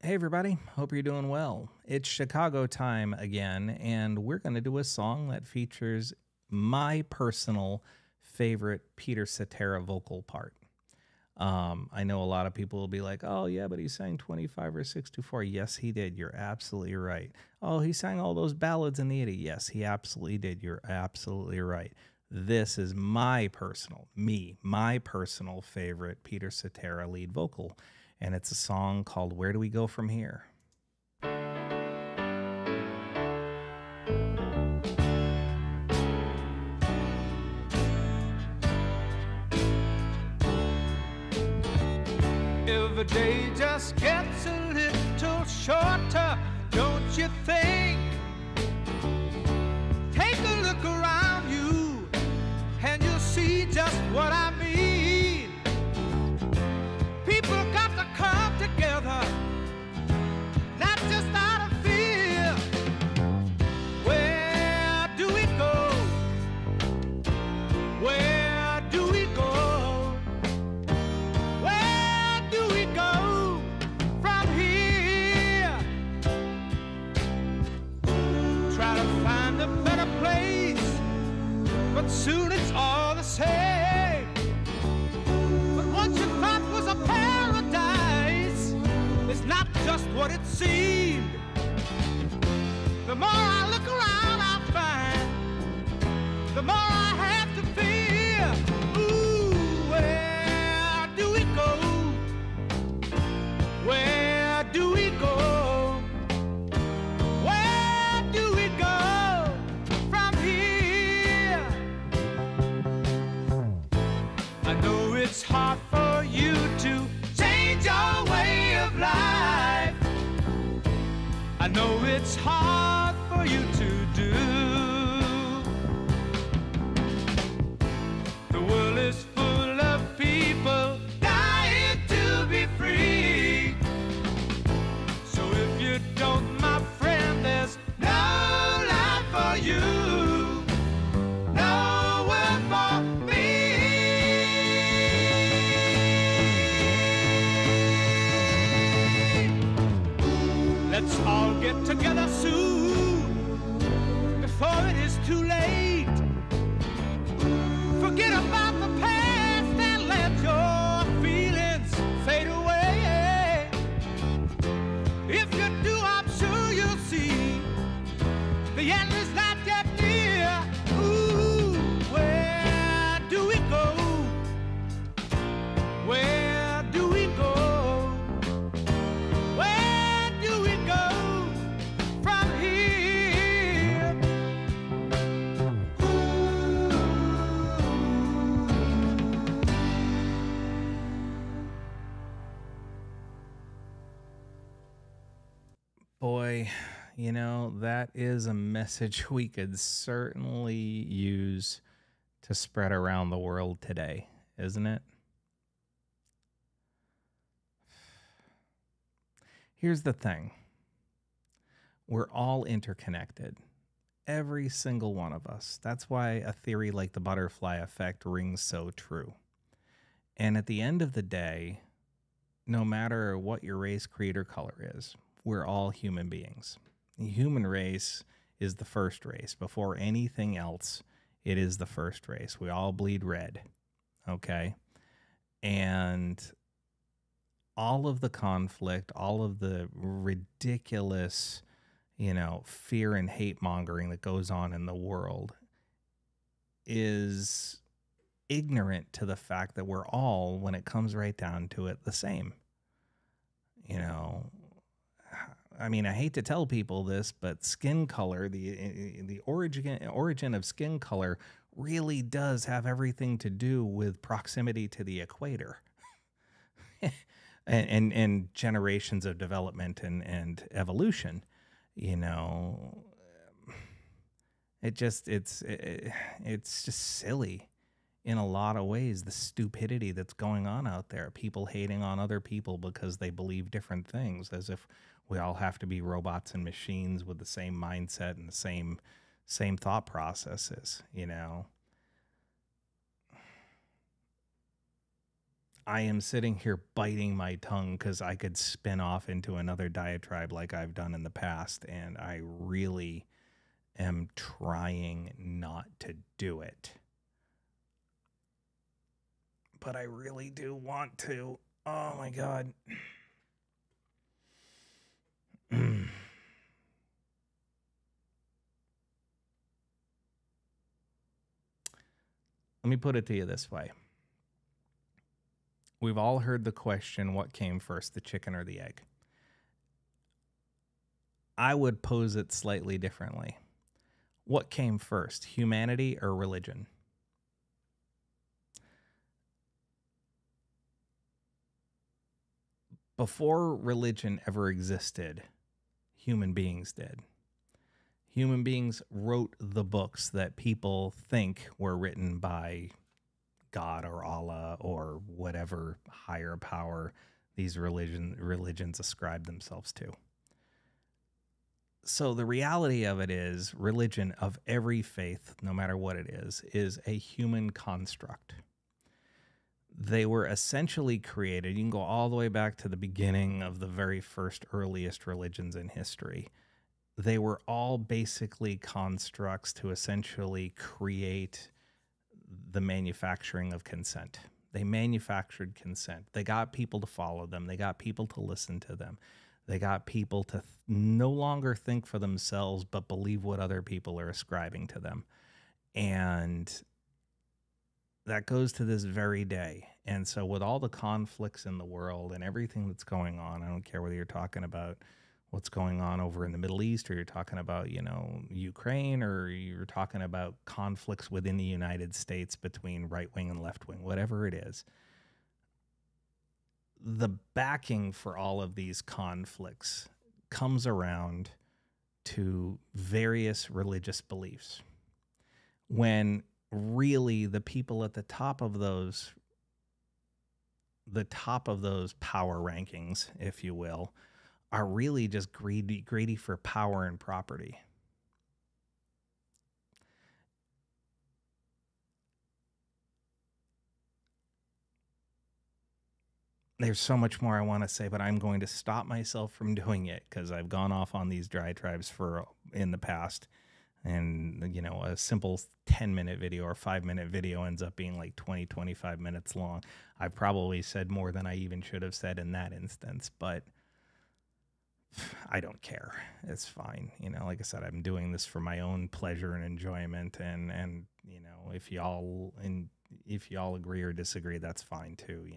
Hey everybody, hope you're doing well. It's Chicago time again, and we're going to do a song that features my personal favorite Peter Cetera vocal part. I know a lot of people will be like, oh yeah, but he sang 25 or 624. Yes, he did. You're absolutely right. Oh, he sang all those ballads in the 80s. Yes, he absolutely did. You're absolutely right. This is my personal favorite Peter Cetera lead vocal. And it's a song called Where Do We Go From Here? Every day just gets a little shorter, don't you think? Take a look around you and you'll see just what I mean. People got to come together, not just out of fear. Where do we go? Where do we go? Where do we go from here? Try to find a better place, but soon it's all the same. But what you thought was a paradise is not just what it seemed. The more I look around, I find the more I have to fear. Ooh, where do we go? Where do we go? Where do we go from here? I know it's hard for you to change your way of life. I know it's hard for you to do. The world is full of people dying to be free. So if you don't, my friend, there's no life for you, nowhere for me. Let's all get together soon before it is too late. Forget about the past and let your feelings fade away. If you do, I'm sure you'll see the end is not yet near. Ooh, where do we go? Where do we go? Where do we go from here? Boy, you know, that is a message we could certainly use to spread around the world today, isn't it? Here's the thing. We're all interconnected. Every single one of us. That's why a theory like the butterfly effect rings so true. And at the end of the day, no matter what your race, creed, or color is, we're all human beings. The human race is the first race. Before anything else, it is the first race. We all bleed red, okay? And all of the conflict, all of the ridiculous, fear and hate mongering that goes on in the world is ignorant to the fact that we're all, when it comes right down to it, the same. I mean, I hate to tell people this, but skin color, the origin of skin color really does have everything to do with proximity to the equator. and generations of development and evolution, it's just silly in a lot of ways, the stupidity that's going on out there, people hating on other people because they believe different things, as if we all have to be robots and machines with the same mindset and the same thought processes, I am sitting here biting my tongue because I could spin off into another diatribe like I've done in the past, and I really am trying not to do it. But I really do want to. Oh my God. Let me put it to you this way. We've all heard the question, what came first, the chicken or the egg? I would pose it slightly differently. What came first, humanity or religion? Before religion ever existed, human beings did. Human beings wrote the books that people think were written by God or Allah or whatever higher power these religions ascribe themselves to. So the reality of it is, religion of every faith, no matter what it is a human construct. They were essentially created, you can go all the way back to the beginning of the very first earliest religions in history. They were all basically constructs to essentially create the manufacturing of consent. They manufactured consent. They got people to follow them. They got people to listen to them. They got people to no longer think for themselves, but believe what other people are ascribing to them. And that goes to this very day. And so with all the conflicts in the world and everything that's going on, I don't care whether you're talking about what's going on over in the Middle East, or you're talking about, Ukraine, or you're talking about conflicts within the United States between right wing and left wing, whatever it is. The backing for all of these conflicts comes around to various religious beliefs, when really the people at the top of those power rankings, if you will, are really just greedy for power and property. There's so much more I want to say, but I'm going to stop myself from doing it because I've gone off on these diatribes in the past. And, a simple 10-minute video or 5-minute video ends up being like 20, 25 minutes long. I've probably said more than I even should have said in that instance, but I don't care. It's fine. Like I said, I'm doing this for my own pleasure and enjoyment. And if y'all agree or disagree, that's fine too.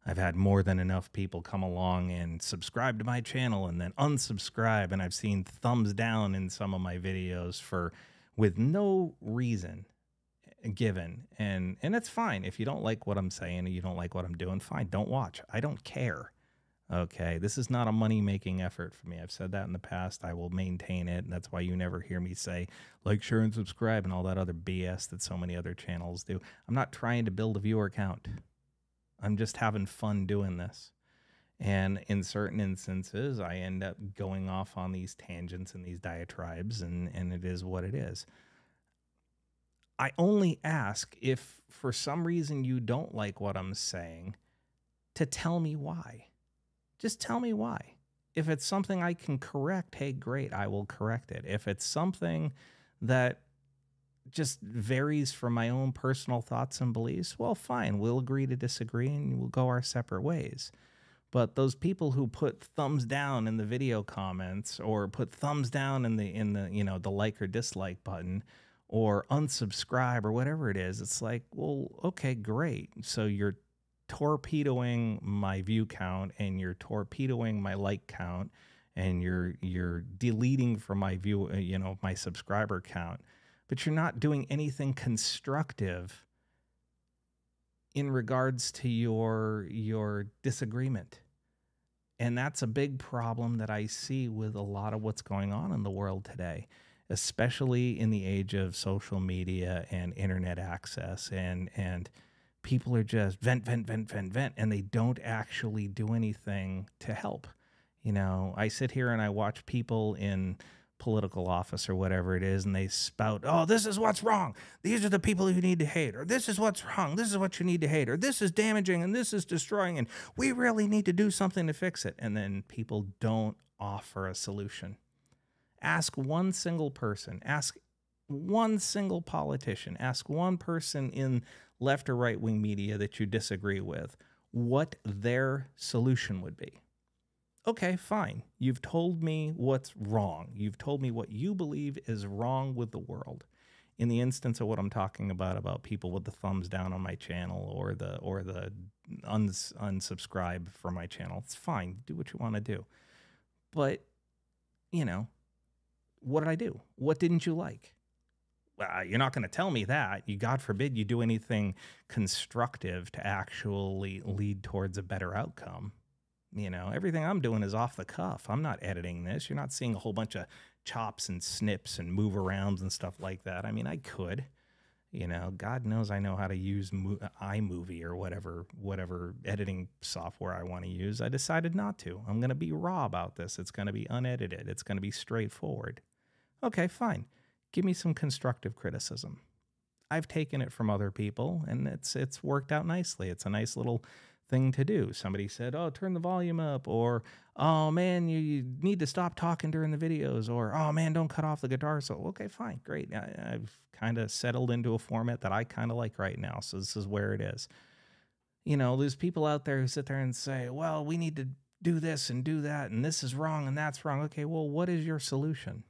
I've had more than enough people come along and subscribe to my channel and then unsubscribe. And I've seen thumbs down in some of my videos with no reason given. And it's fine. If you don't like what I'm saying and you don't like what I'm doing, fine. Don't watch. I don't care. Okay. This is not a money-making effort for me. I've said that in the past. I will maintain it. And that's why you never hear me say like, share, and subscribe and all that other BS that so many other channels do. I'm not trying to build a viewer count. I'm just having fun doing this. And in certain instances, I end up going off on these tangents and these diatribes, and it is what it is. I only ask if for some reason you don't like what I'm saying, to tell me why. Just tell me why. If it's something I can correct, hey, great, I will correct it. If it's something that just varies from my own personal thoughts and beliefs, well, fine, we'll agree to disagree and we'll go our separate ways. But those people who put thumbs down in the video comments, or put thumbs down in the like or dislike button, or unsubscribe or whatever it is, it's like, well, okay, great. So you're torpedoing my view count, and you're torpedoing my like count, and you're deleting from my view, my subscriber count. But you're not doing anything constructive in regards to your disagreement. And that's a big problem that I see with a lot of what's going on in the world today, especially in the age of social media and internet access. And people are just vent, and they don't actually do anything to help. I sit here and I watch people in political office or whatever it is, and they spout, oh, this is what's wrong. These are the people you need to hate, or this is what's wrong. This is what you need to hate, or this is damaging and this is destroying, and we really need to do something to fix it. And then people don't offer a solution. Ask one single person, ask one single politician, ask one person in left or right-wing media that you disagree with what their solution would be. Okay, fine. You've told me what's wrong. You've told me what you believe is wrong with the world. In the instance of what I'm talking about people with the thumbs down on my channel or the unsubscribe from my channel, it's fine. Do what you want to do. But, you know, what did I do? What didn't you like? Well, you're not going to tell me that. God forbid you do anything constructive to actually lead towards a better outcome. You know, everything I'm doing is off the cuff. I'm not editing this. You're not seeing a whole bunch of chops and snips and move arounds and stuff like that. I mean, I could, you know, God knows I know how to use iMovie or whatever editing software I want to use. I decided not to. I'm going to be raw about this. It's going to be unedited. It's going to be straightforward. Okay, fine. Give me some constructive criticism. I've taken it from other people, and it's worked out nicely. It's a nice little thing to do. Somebody said, oh, turn the volume up, or, oh man, you need to stop talking during the videos, or, oh man, don't cut off the guitar. So, okay, fine, great. I've kind of settled into a format that I kind of like right now. So this is where it is. You know, there's people out there who sit there and say, well, we need to do this and do that, and this is wrong and that's wrong. Okay, well, what is your solution?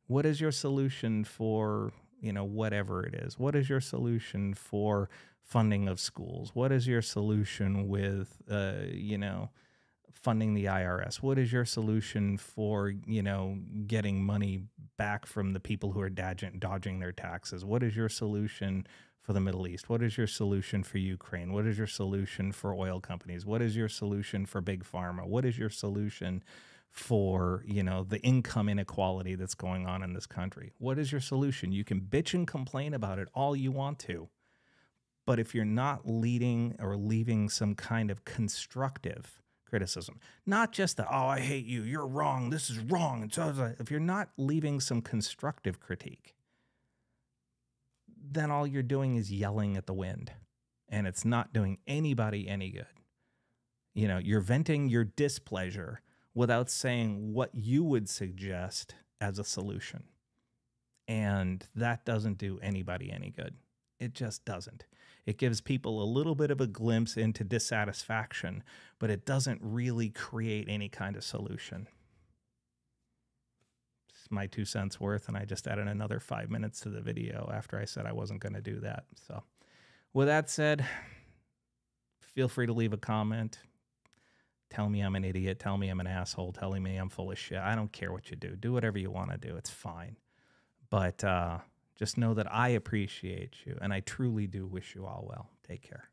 What is your solution for, you know, whatever it is? What is your solution for funding of schools? What is your solution with, you know, funding the IRS? What is your solution for, you know, getting money back from the people who are dodging their taxes? What is your solution for the Middle East? What is your solution for Ukraine? What is your solution for oil companies? What is your solution for big pharma? What is your solution for, you know, the income inequality that's going on in this country? What is your solution? You can bitch and complain about it all you want to, but if you're not leading or leaving some kind of constructive criticism, not just the, oh, I hate you, you're wrong, this is wrong, and so if you're not leaving some constructive critique, then all you're doing is yelling at the wind, and it's not doing anybody any good. You know, you're venting your displeasure without saying what you would suggest as a solution. And that doesn't do anybody any good. It just doesn't. It gives people a little bit of a glimpse into dissatisfaction, but it doesn't really create any kind of solution. It's my 2 cents worth, and I just added another 5 minutes to the video after I said I wasn't going to do that. So with that said, feel free to leave a comment. Tell me I'm an idiot. Tell me I'm an asshole. Telling me I'm full of shit. I don't care what you do. Do whatever you want to do. It's fine. But just know that I appreciate you, and I truly do wish you all well. Take care.